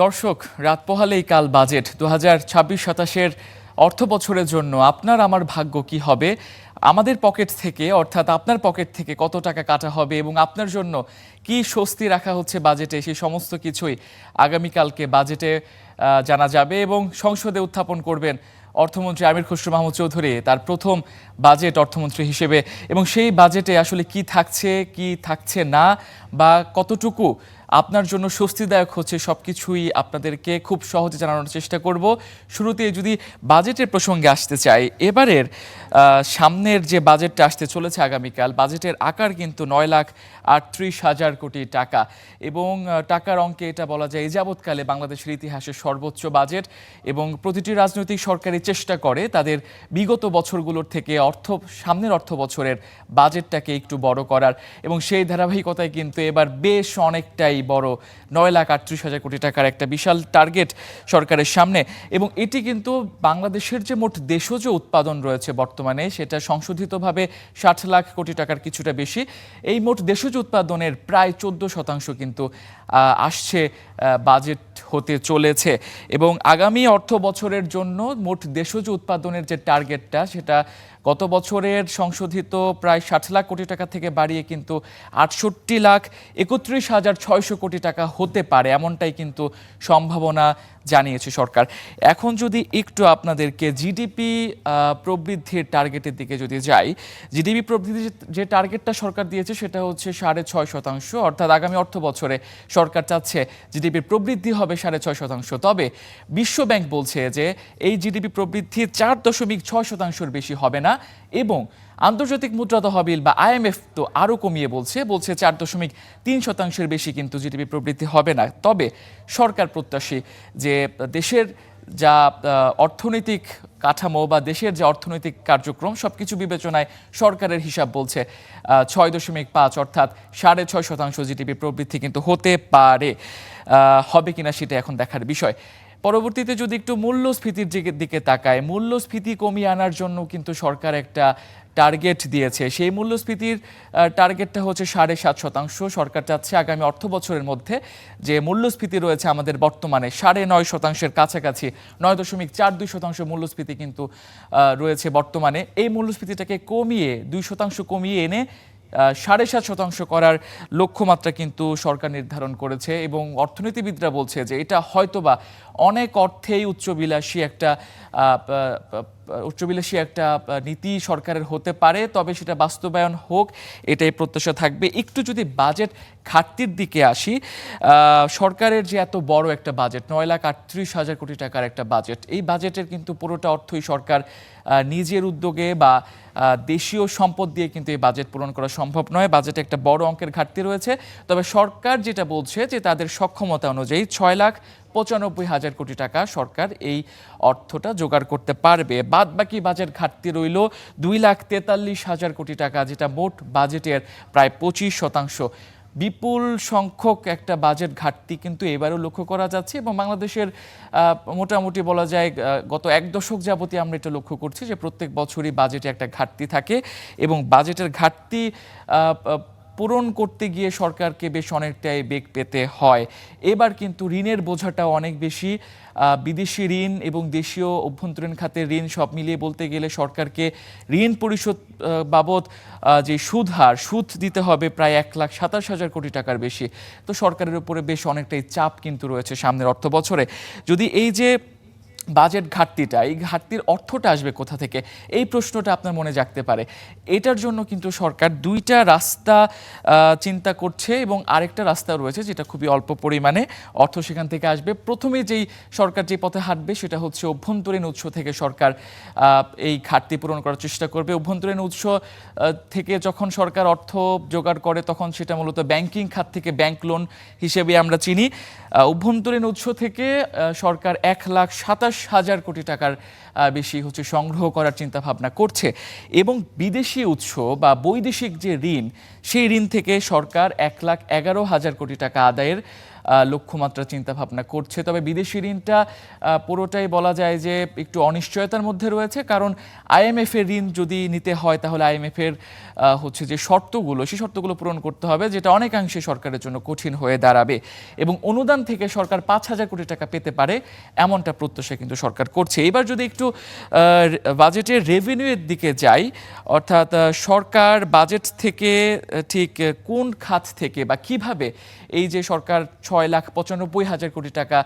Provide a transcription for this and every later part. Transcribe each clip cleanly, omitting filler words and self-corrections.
দর্শক, রাত পোহালেই কাল বাজেট ২০২৬-২৭ অর্থ বছরের জন্য আপনার আমার ভাগ্য কি হবে, আমাদের পকেট থেকে অর্থাৎ আপনার পকেট থেকে কত টাকা কাটা হবে এবং আপনার জন্য কি স্বস্তি রাখা হচ্ছে বাজেটে, সেই সমস্ত কিছুই আগামীকালকে বাজেটে জানা যাবে এবং সংসদে উত্থাপন করবেন অর্থমন্ত্রী আমির খসরু মাহমুদ চৌধুরী তার প্রথম বাজেট অর্থমন্ত্রী হিসেবে। এবং সেই বাজেটে আসলে কি থাকছে কি থাকছে না বা কতটুকু আপনার জন্য স্বস্তিদায়ক হচ্ছে সবকিছুই আপনাদেরকে খুব সহজে জানানোর চেষ্টা করব। শুরুতে যদি বাজেটের প্রসঙ্গে আসতে চাই, এবারের সামনের যে বাজেটটা আসতে চলেছে আগামীকাল, বাজেটের আকার কিন্তু ৯,৩৮,০০০ কোটি টাকা এবং টাকার অঙ্কে এটা বলা যায় এই যাবৎকালে বাংলাদেশের ইতিহাসে সর্বোচ্চ বাজেট। এবং প্রতিটি রাজনৈতিক সরকারই চেষ্টা করে তাদের বিগত বছরগুলোর থেকে সামনের অর্থ বছরের বাজেটটাকে একটু বড় করার, এবং সেই ধারাবাহিকতায় কিন্তু এবার বেশ অনেকটাই বড় ৯,৩৮,০০০ কোটি টাকার একটা বিশাল টার্গেট সরকারের সামনে। এবং এটি কিন্তু বাংলাদেশের যে মোট দেশজ উৎপাদন রয়েছে বর্তমানে, সেটা সংশোধিতভাবে ৬০ লাখ কোটি টাকার কিছুটা বেশি। এই মোট দেশজ উৎপাদনের প্রায় ১৪% কিন্তু আসছে বাজেট হতে চলেছে। এবং আগামী অর্থ বছরের জন্য মোট দেশজ উৎপাদনের যে টার্গেটটা, সেটা গত বছরের সংশোধিত প্রায় ৬০ লাখ কোটি টাকা থেকে বাড়িয়ে কিন্তু ৬৮,৩১,৬০০ কোটি টাকা হতে পারে, এমনটাই কিন্তু সম্ভাবনা জানিয়েছে সরকার। এখন যদি একটু আপনাদেরকে জিডিপি প্রবৃদ্ধির টার্গেটের দিকে যদি যাই, জিডিপি প্রবৃদ্ধির যে টার্গেটটা সরকার দিয়েছে সেটা হচ্ছে ৬.৫%, অর্থাৎ আগামী অর্থ বছরে সরকার চাচ্ছে জিডিপির প্রবৃদ্ধি হবে ৬.৫%। তবে বিশ্বব্যাংক বলছে যে এই জিডিপি প্রবৃদ্ধি ৪.৬%-র বেশি হবে না, এবং আন্তর্জাতিক মুদ্রা তহবিল বা আইএমএফ তো আরও কমিয়ে বলছে ৪.৩%-এর বেশি কিন্তু জিডিপি প্রবৃদ্ধি হবে না। তবে সরকার প্রত্যাশী যে দেশের যা অর্থনৈতিক কাঠামো বা দেশের যে অর্থনৈতিক কার্যক্রম সবকিছু বিবেচনায় সরকারের হিসাব বলছে ৬.৫ অর্থাৎ ৬.৫% জিডিপি প্রবৃদ্ধি কিন্তু হতে পারে। হবে কিনা সেটা এখন দেখার বিষয়। পরবর্তীতে যদি একটু মূল্যস্ফীতির দিকে তাকায়, মূল্যস্ফীতি কমিয়ে আনার জন্য কিন্তু সরকার একটা টার্গেট দিয়েছে। সেই মূল্যস্ফীতির টার্গেটটা হচ্ছে ৭.৫%। সরকার চাচ্ছে আগামী অর্থ বছরের মধ্যে যে মূল্যস্ফীতি রয়েছে আমাদের বর্তমানে ৯.৫%-এর কাছাকাছি, ৯.৪২% মূল্যস্ফীতি কিন্তু রয়েছে বর্তমানে, এই মূল্যস্ফীতিটাকে কমিয়ে ২% কমিয়ে এনে ৭.৫% করার লক্ষ্যমাত্রা কিন্তু সরকার নির্ধারণ করেছে। এবং অর্থনীতিবিদরা বলছে যে এটা হয়তোবা অনেক অর্থেই উচ্চবিলাসী একটা নীতি সরকারের হতে পারে, তবে সেটা বাস্তবায়ন হোক এটাই প্রত্যাশা থাকবে। একটু যদি বাজেট ঘাটতির দিকে আসি, সরকারের যে এত বড় একটা বাজেট, ৯,৩৮,০০০ কোটি টাকার একটা বাজেট, এই বাজেটের কিন্তু পুরোটা অর্থই সরকার নিজের উদ্যোগে বা দেশীয় সম্পদ দিয়ে কিন্তু এই বাজেট পূরণ করা সম্ভব নয়। বাজেটে একটা বড় অঙ্কের ঘাটতি রয়েছে। তবে সরকার যেটা বলছে যে তাদের সক্ষমতা অনুযায়ী ৬,৯৫,০০০ কোটি টাকা সরকার এই অর্থটা জোগাড় করতে পারবে। বাদ বাকি বাজেট ঘাটতি রইল ২,৪৩,০০০ কোটি টাকা, যেটা মোট বাজেটের প্রায় ২৫%। বিপুল সংখ্যক একটা বাজেট ঘাটতি কিন্তু এবারও লক্ষ্য করা যাচ্ছে। এবং বাংলাদেশের মোটামুটি বলা যায় গত এক দশক যাবতীয় আমরা এটা লক্ষ্য করছি যে প্রত্যেক বছরই বাজেটে একটা ঘাটতি থাকে, এবং বাজেটের ঘাটতি পূরণ করতে গিয়ে সরকারকে বেশ অনেকটাই বেগ পেতে হয়। এবার কিন্তু ঋণের বোঝাটা অনেক বেশি, বিদেশি ঋণ এবং দেশীয় অভ্যন্তরীণ খাতের ঋণ সব মিলিয়ে বলতে গেলে সরকারকে ঋণ পরিশোধ বাবদ যে সুদ দিতে হবে প্রায় ১,২৭,০০০ কোটি টাকার বেশি। তো সরকারের উপরে বেশ অনেকটাই চাপ কিন্তু রয়েছে সামনের অর্থ বছরে। যদি এই যে বাজেট ঘাটতিটা, এই ঘাটতির অর্থটা আসবে কোথা থেকে, এই প্রশ্নটা আপনার মনে জাগতে পারে। এটার জন্য কিন্তু সরকার দুইটা রাস্তা চিন্তা করছে, এবং আরেকটা রাস্তা রয়েছে যেটা খুবই অল্প পরিমাণে অর্থ সেখান থেকে আসবে। প্রথমে যেই সরকার যে পথে হাঁটবে সেটা হচ্ছে অভ্যন্তরীণ উৎস থেকে সরকার এই ঘাটতি পূরণ করার চেষ্টা করবে। অভ্যন্তরীণ উৎস থেকে যখন সরকার অর্থ জোগাড় করে তখন সেটা মূলত ব্যাংকিং খাত থেকে ব্যাংক লোন হিসেবে আমরা চিনি। অভ্যন্তরীণ উৎস থেকে সরকার ১,২৭,০০০ কোটি টাকার বেশি হচ্ছে সংগ্রহ করার চিন্তা ভাবনা করছে। এবং বিদেশি উৎস বা বৈদেশিক যে ঋণ, সেই ঋণ থেকে সরকার ১,১১,০০০ কোটি টাকা আদায়ের লক্ষ্যমাত্রা চিন্তা ভাবনা করছে। তবে বিদেশি ঋণটা পুরোটাই বলা যায় যে একটু অনিশ্চয়তার মধ্যে রয়েছে, কারণ আইএমএফ এর ঋণ যদি নিতে হয় তাহলে আইএমএফ এর হচ্ছে যে শর্তগুলো, সেই শর্তগুলো পূরণ করতে হবে, যেটা অনেকাংশে সরকারের জন্য কঠিন হয়ে দাঁড়াবে। এবং অনুদান থেকে সরকার 5,000 কোটি টাকা পেতে পারে এমনটা প্রত্যাশা কিন্তু সরকার করছে। এবার যদি একটু বাজেটের রেভিনিউয়ের দিকে যাই, অর্থাৎ সরকার বাজেট থেকে ঠিক কোন খাত থেকে বা কিভাবে এই যে সরকার 6,95,000 কোটি টাকা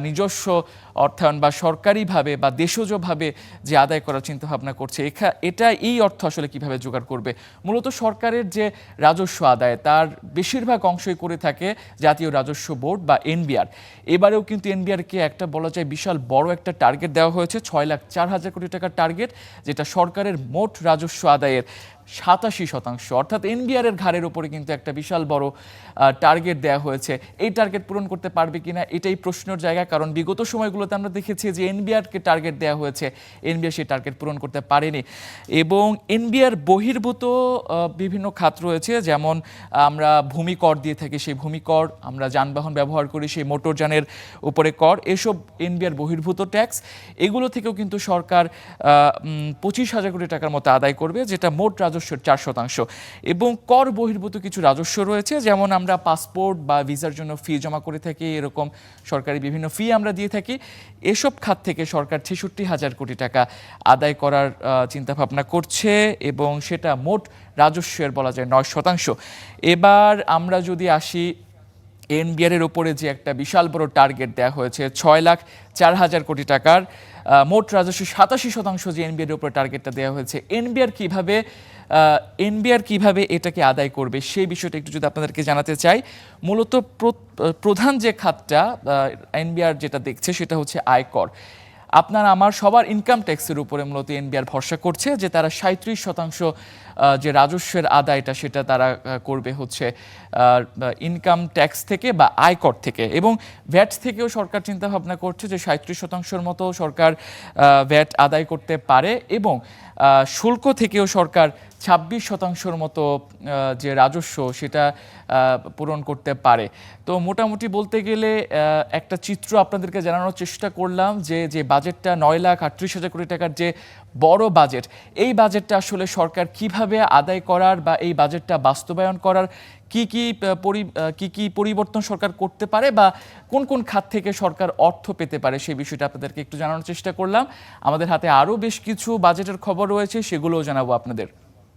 নিজস্ব অর্থায়ন বা সরকারিভাবে বা দেশজভাবে যে আদায় করার চিন্তা ভাবনা করছে, এটা এই অর্থ আসলে কিভাবে জোগাড় করবে? মূলত সরকারের যে রাজস্ব আদায় তার বেশিরভাগ অংশই করে থাকে জাতীয় রাজস্ব বোর্ড বা এনবিআর। এবারেও কিন্তু এনবিআরকে একটা বলা যায় বিশাল বড় একটা টার্গেট দেওয়া হয়েছে, 6,04,000 কোটি টাকার টার্গেট, যেটা সরকারের মোট রাজস্ব আদায়ের 87%। অর্থাৎ এনবিআর এর ঘাড়ের উপরে কিন্তু একটা বিশাল বড় টার্গেট দেওয়া হয়েছে। এই টার্গেট পূরণ করতে পারবে কিনা এটাই প্রশ্নের জায়গা, কারণ বিগত সময়গুলোতে আমরা দেখেছি যে এনবিআরকে টার্গেট দেওয়া হয়েছে, এনবিআর সেই টার্গেট পূরণ করতে পারেনি। এবং এনবিআর বহির্ভূত বিভিন্ন খাত রয়েছে, যেমন আমরা ভূমি কর দিয়ে থাকি, সেই ভূমি কর, আমরা যানবাহন ব্যবহার করি সেই মোটরযানের উপরে কর, এসব এনবিআর বহির্ভূত ট্যাক্স, এগুলো থেকেও কিন্তু সরকার 25,000 কোটি টাকার মতো আদায় করবে, যেটা মোট রাজস্বের 4%। এবং কর বহির্ভূত কিছু রাজস্ব রয়েছে, যেমন আমরা পাসপোর্ট বা ভিসার জন্য ফি জমা করে থাকি, এরকম সরকারি বিভিন্ন ফি আমরা দিয়ে থাকি। এসব খাত থেকে সরকার 66,000 কোটি টাকা আদায় করার চিন্তাভাবনা করছে, এবং সেটা মোট রাজস্বের বলা যায় 9%। এবার আমরা যদি আসি এনবিআর এর ওপরে যে একটা বিশাল বড় টার্গেট দেওয়া হয়েছে 6,04,000 কোটি টাকার, মোট রাজস্ব 87% যে এনবিআর এর উপরে টার্গেটটা দেওয়া হয়েছে, এনবিআর কিভাবে এটাকে আদায় করবে সেই বিষয়টা একটু যদি আপনাদেরকে জানাতে চাই। মূলত প্রধান যে খাতটা এনবিআর যেটা দেখছে সেটা হচ্ছে আয়কর। আপনার আমার সবার ইনকাম ট্যাক্সের উপরে মূলত এনবিআর ভরসা করছে, যে তারা 37% যে রাজস্বের আদায়টা সেটা তারা করবে হচ্ছে ইনকাম ট্যাক্স থেকে বা আয়কর থেকে। এবং ভ্যাট থেকেও সরকার চিন্তা ভাবনা করছে যে 37%-র মতো সরকার ভ্যাট আদায় করতে পারে, এবং শুল্ক থেকেও সরকার 26%-র মতো যে রাজস্ব সেটা পূরণ করতে পারে। তো মোটামুটি বলতে গেলে একটা চিত্র আপনাদেরকে জানানোর চেষ্টা করলাম যে বাজেটটা 9,38,000 কোটি টাকার যে বড় বাজেট, এই বাজেটটা আসলে সরকার কিভাবে আদায় করার বা এই বাজেটটা বাস্তবায়ন করার কি কি পরিবর্তন সরকার করতে পারে বা কোন কোন খাত থেকে সরকার অর্থ পেতে পারে সেই বিষয়টা আপনাদেরকে একটু জানানোর চেষ্টা করলাম। আমাদের হাতে আরও বেশ কিছু বাজেটের খবর রয়েছে, সেগুলোও জানাবো আপনাদের।